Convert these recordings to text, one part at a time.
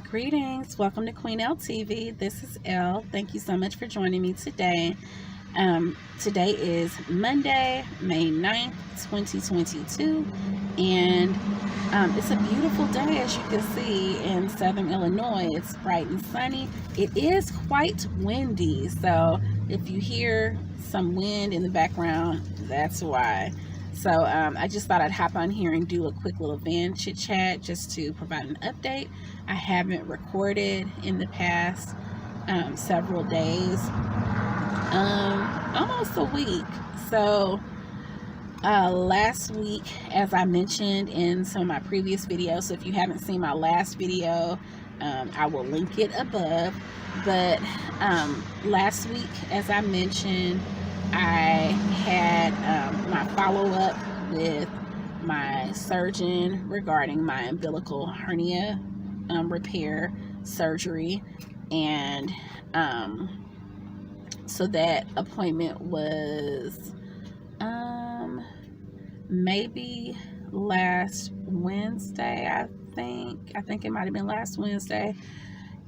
Greetings, welcome to Queen Elle TV. This is Elle. Thank you so much for joining me today. Today is Monday, May 9th, 2022, and it's a beautiful day, as you can see, in Southern Illinois. It's bright and sunny. It is quite windy, so if you hear some wind in the background, that's why. So I just thought I'd hop on here and do a quick little van chit chat just to provide an update. I haven't recorded in the past several days, almost a week. So last week, as I mentioned in some of my previous videos, so if you haven't seen my last video, I will link it above. But last week, as I mentioned, I had my follow-up with my surgeon regarding my umbilical hernia repair surgery, and so that appointment was maybe last Wednesday. I think it might have been last Wednesday,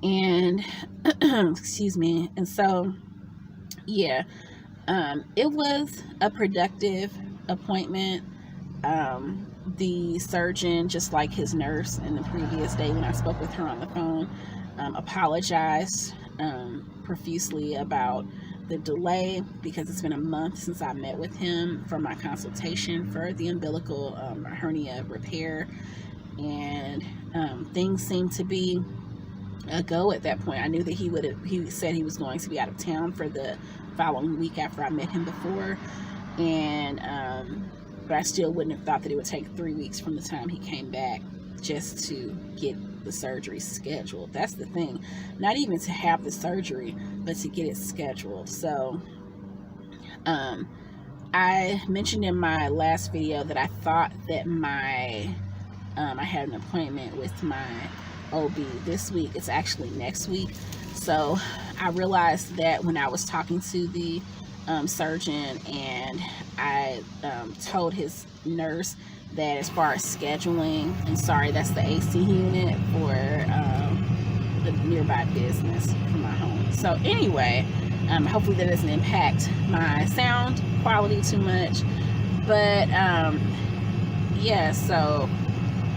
and excuse me. And so yeah, it was a productive appointment. The surgeon, just like his nurse in the previous day when I spoke with her on the phone, apologized profusely about the delay, because it's been a month since I met with him for my consultation for the umbilical hernia repair, and things seemed to be a go at that point. I knew that he said he was going to be out of town for the following week after I met him before, and but I still wouldn't have thought that it would take 3 weeks from the time he came back just to get the surgery scheduled. That's the thing, not even to have the surgery, but to get it scheduled. So I mentioned in my last video that I thought that I had an appointment with my OB this week. It's actually next week. So I realized that when I was talking to the surgeon, and I told his nurse that as far as scheduling, and sorry, that's the AC unit for the nearby business from my home. So anyway, hopefully that doesn't impact my sound quality too much. But yeah, so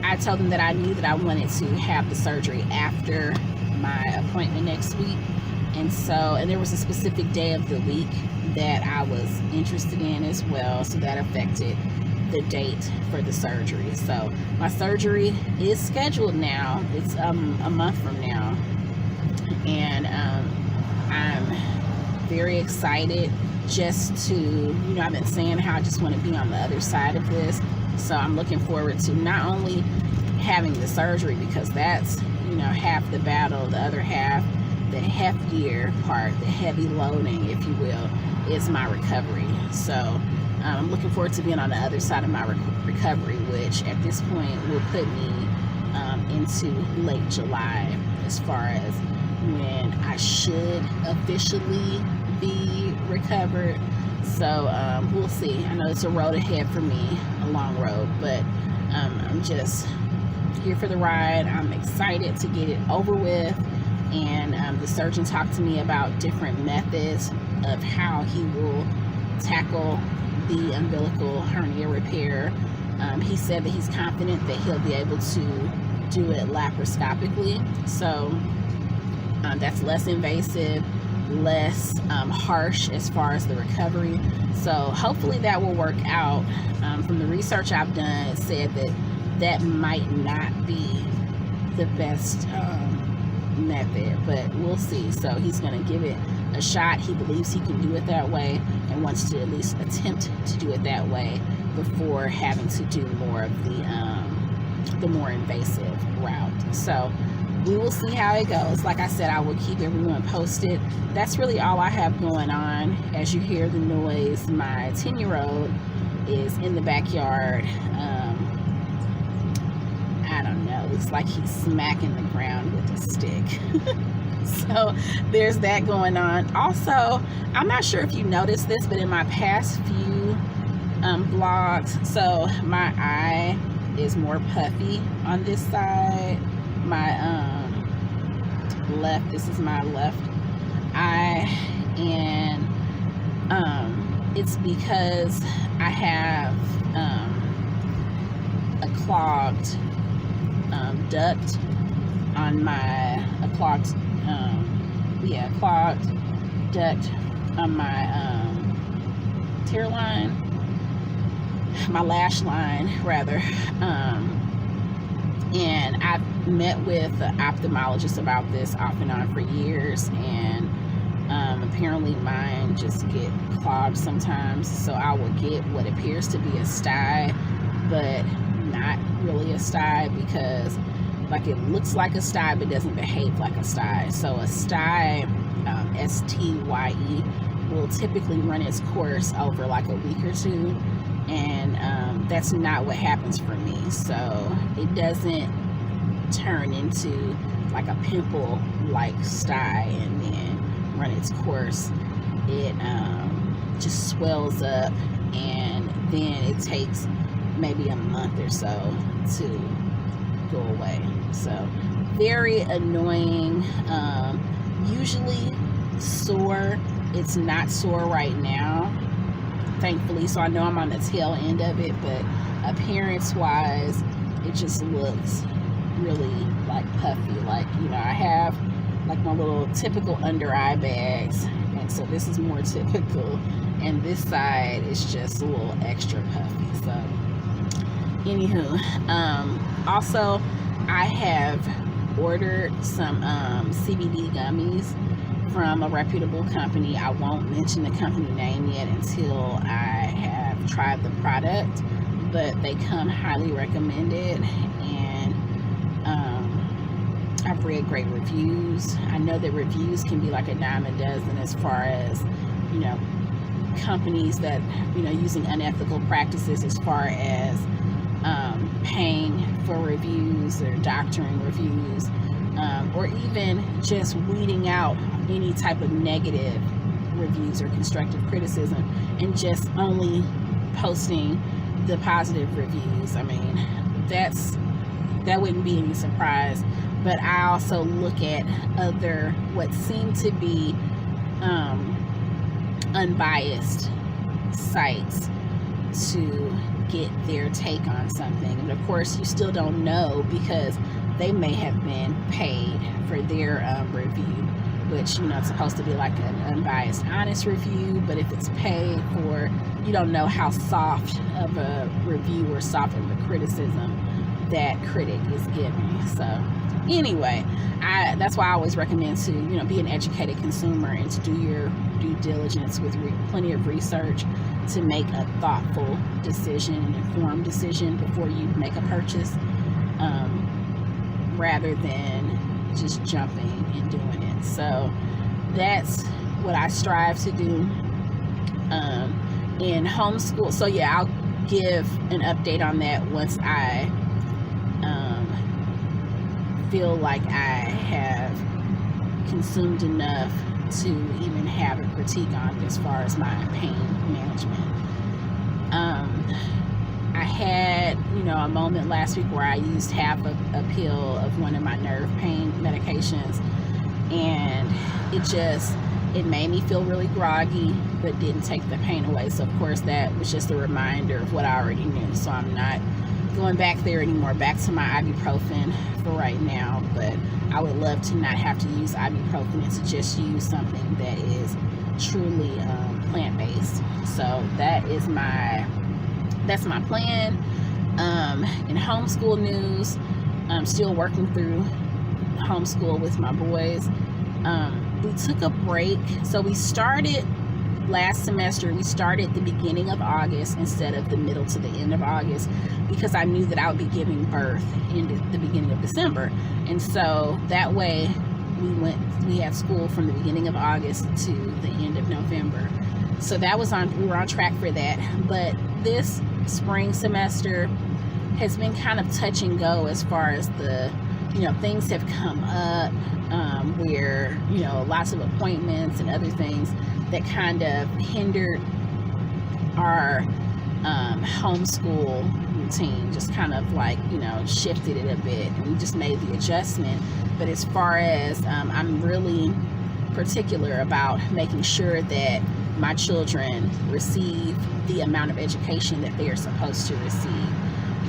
I told them that I knew that I wanted to have the surgery after my appointment next week. And there was a specific day of the week that I was interested in as well, so that affected the date for the surgery. So my surgery is scheduled now. It's a month from now, and I'm very excited just to, I've been saying how I just want to be on the other side of this. So I'm looking forward to not only having the surgery, because that's, half the battle. The other half, the heftier part, the heavy loading, if you will, is my recovery. So I'm looking forward to being on the other side of my recovery, which at this point will put me into late July as far as when I should officially be recovered. So we'll see. I know it's a road ahead for me, a long road, but I'm just here for the ride. I'm excited to get it over with. And the surgeon talked to me about different methods of how he will tackle the umbilical hernia repair. He said that he's confident that he'll be able to do it laparoscopically. So that's less invasive, less harsh as far as the recovery. So hopefully that will work out. From the research I've done, it said that might not be the best method, but we'll see. So he's going to give it a shot. He believes he can do it that way, and wants to at least attempt to do it that way before having to do more of the more invasive route. So we will see how it goes. Like I said, I will keep everyone posted. That's really all I have going on. As you hear the noise, my 10-year-old is in the backyard. I don't know, looks like he's smacking the ground with a stick. So there's that going on. Also, I'm not sure if you noticed this, but in my past few vlogs, so my eye is more puffy on this side. My left. This is my left eye, and it's because I have a clogged duct on clogged duct on my tear line, my lash line rather, and I've met with an ophthalmologist about this off and on for years, and apparently mine just get clogged sometimes, so I will get what appears to be a stye, but not really a stye, because like it looks like a stye but doesn't behave like a stye. So a stye, S-T-Y-E, will typically run its course over like a week or two, and that's not what happens for me. So it doesn't turn into like a pimple like stye and then run its course. It just swells up, and then it takes maybe a month or so to go away. So very annoying. Usually sore. It's not sore right now, thankfully, so I know I'm on the tail end of it, but appearance wise it just looks really like puffy. Like, you know, I have like my little typical under eye bags, and so this is more typical, and this side is just a little extra puffy. So anywho, also I have ordered some CBD gummies from a reputable company. I won't mention the company name yet until I have tried the product, but they come highly recommended, and I've read great reviews. I know that reviews can be like a dime a dozen as far as, you know, companies that, you know, using unethical practices as far as paying for reviews or doctoring reviews, or even just weeding out any type of negative reviews or constructive criticism and just only posting the positive reviews. I mean, that wouldn't be any surprise, but I also look at other what seem to be unbiased sites to get their take on something. And of course you still don't know, because they may have been paid for their review, which, you know, it's supposed to be like an unbiased, honest review, but if it's paid for, you don't know how soft of a review or soft of a criticism that critic is giving. So anyway, that's why I always recommend to, you know, be an educated consumer and to do your due diligence with plenty of research to make a thoughtful decision, an informed decision before you make a purchase, rather than just jumping and doing it. So that's what I strive to do in homeschool. So yeah, I'll give an update on that once I feel like I have consumed enough to even have a critique on it as far as my pain management. I had, you know, a moment last week where I used half a pill of one of my nerve pain medications, and it made me feel really groggy, but didn't take the pain away. So of course that was just a reminder of what I already knew. So I'm not going back there anymore, back to my ibuprofen for right now, but I would love to not have to use ibuprofen and to just use something that is truly plant-based. So that's my plan. In homeschool news, I'm still working through homeschool with my boys. We took a break. So we started last semester, we started the beginning of August instead of the middle to the end of August, because I knew that I would be giving birth in the beginning of December. And so that way we had school from the beginning of August to the end of November. So we were on track for that. But this spring semester has been kind of touch and go as far as things have come up where, lots of appointments and other things that kind of hindered our homeschool routine, just kind of like, shifted it a bit. And we just made the adjustment But as far as I'm really particular about making sure that my children receive the amount of education that they are supposed to receive.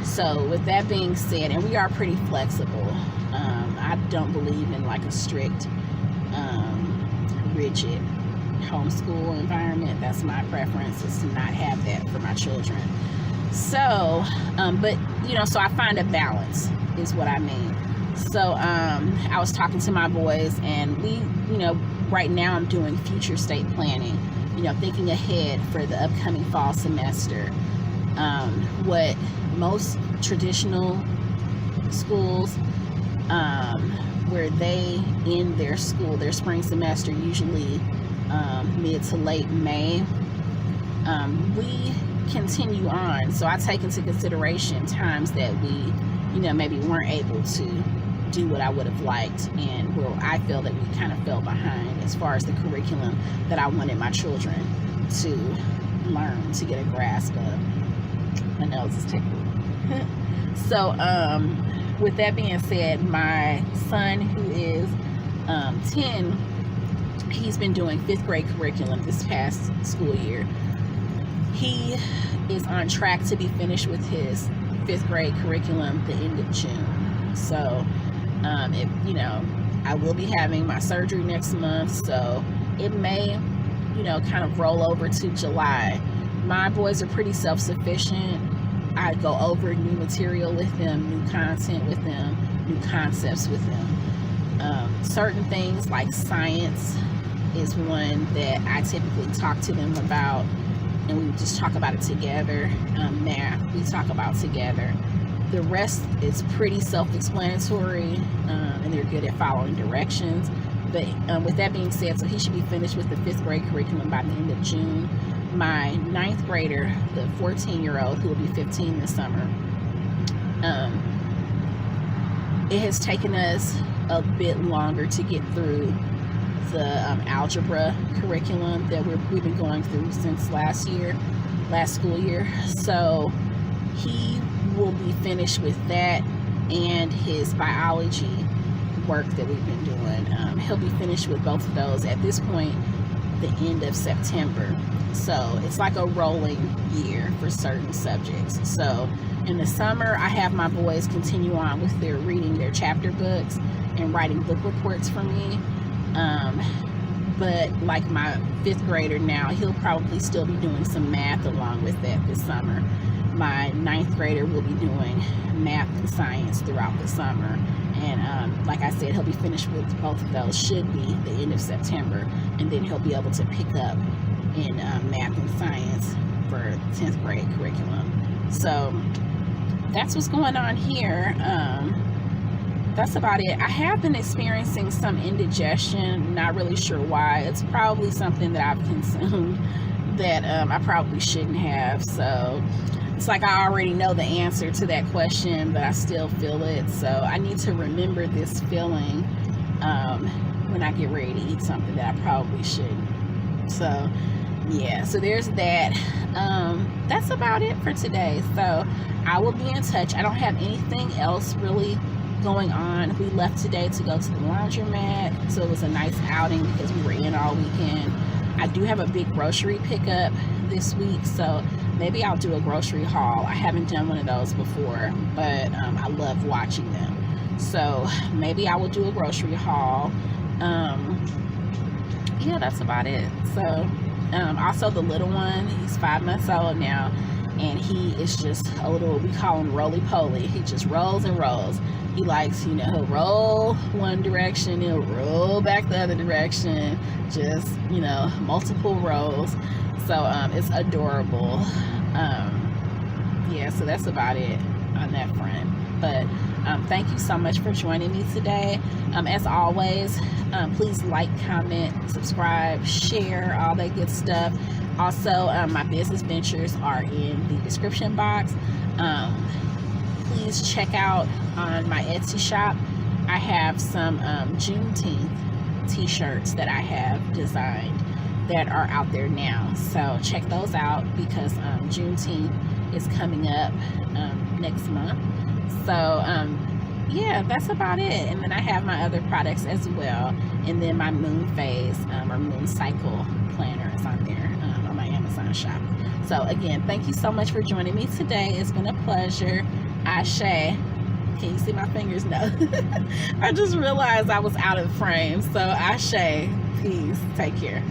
So with that being said, and we are pretty flexible. I don't believe in like a strict, rigid homeschool environment. That's my preference, is to not have that for my children. So, but so I find a balance is what I mean. So I was talking to my boys, and we, right now I'm doing future state planning, thinking ahead for the upcoming fall semester. What most traditional schools, where they end their spring semester usually mid to late May, we continue on. So I take into consideration times that we, maybe weren't able to do what I would have liked, and where I feel that we kind of fell behind as far as the curriculum that I wanted my children to learn, to get a grasp of. My nose is tickled. So with that being said, my son, who is 10, he's been doing 5th grade curriculum this past school year. He is on track to be finished with his 5th grade curriculum the end of June. So I will be having my surgery next month, so it may kind of roll over to July. My boys are pretty self-sufficient. I go over new material with them, new content with them, new concepts with them. Certain things like science is one that I typically talk to them about, and we just talk about it together. Math, we talk about together. The rest is pretty self-explanatory, and they're good at following directions. But with that being said, so he should be finished with the 5th grade curriculum by the end of June. My 9th grader, the 14-year-old, who will be 15 this summer, it has taken us a bit longer to get through the algebra curriculum that we've been going through since last school year. So he will be finished with that and his biology work that we've been doing. He'll be finished with both of those at this point, the end of September. So it's like a rolling year for certain subjects. So in the summer, I have my boys continue on with their reading their chapter books and writing book reports for me. But like my 5th grader now, he'll probably still be doing some math along with that this summer. My 9th grader will be doing math and science throughout the summer. And like I said, he'll be finished with both of those, should be the end of September. And then he'll be able to pick up in math and science for 10th grade curriculum. So that's what's going on here. That's about it. I have been experiencing some indigestion, not really sure why. It's probably something that I've consumed that I probably shouldn't have. So it's like I already know the answer to that question, but I still feel it. So I need to remember this feeling when I get ready to eat something that I probably shouldn't. So yeah, so there's that. That's about it for today. So I will be in touch. I don't have anything else really going on. We left today to go to the laundromat, so it was a nice outing because we were in all weekend. I do have a big grocery pickup this week, so maybe I'll do a grocery haul. I haven't done one of those before, but I love watching them, so maybe I will do a grocery haul. Yeah, that's about it. So also the little one, he's 5 months old now, and he is just a little, we call him roly-poly. He just rolls and rolls. He likes, he'll roll one direction, he'll roll back the other direction, just, multiple rolls. So it's adorable. Yeah, so that's about it on that front. But thank you so much for joining me today. As always, please like, comment, subscribe, share, all that good stuff. Also, my business ventures are in the description box. Please check out on my Etsy shop. I have some Juneteenth t-shirts that I have designed that are out there now. So check those out because Juneteenth is coming up next month. So yeah, that's about it. And then I have my other products as well. And then my moon phase or moon cycle planner is on there on my Amazon shop. So again, thank you so much for joining me today. It's been a pleasure. Ashe. Can you see my fingers? No. I just realized I was out of frame. So Ashe. Peace. Take care.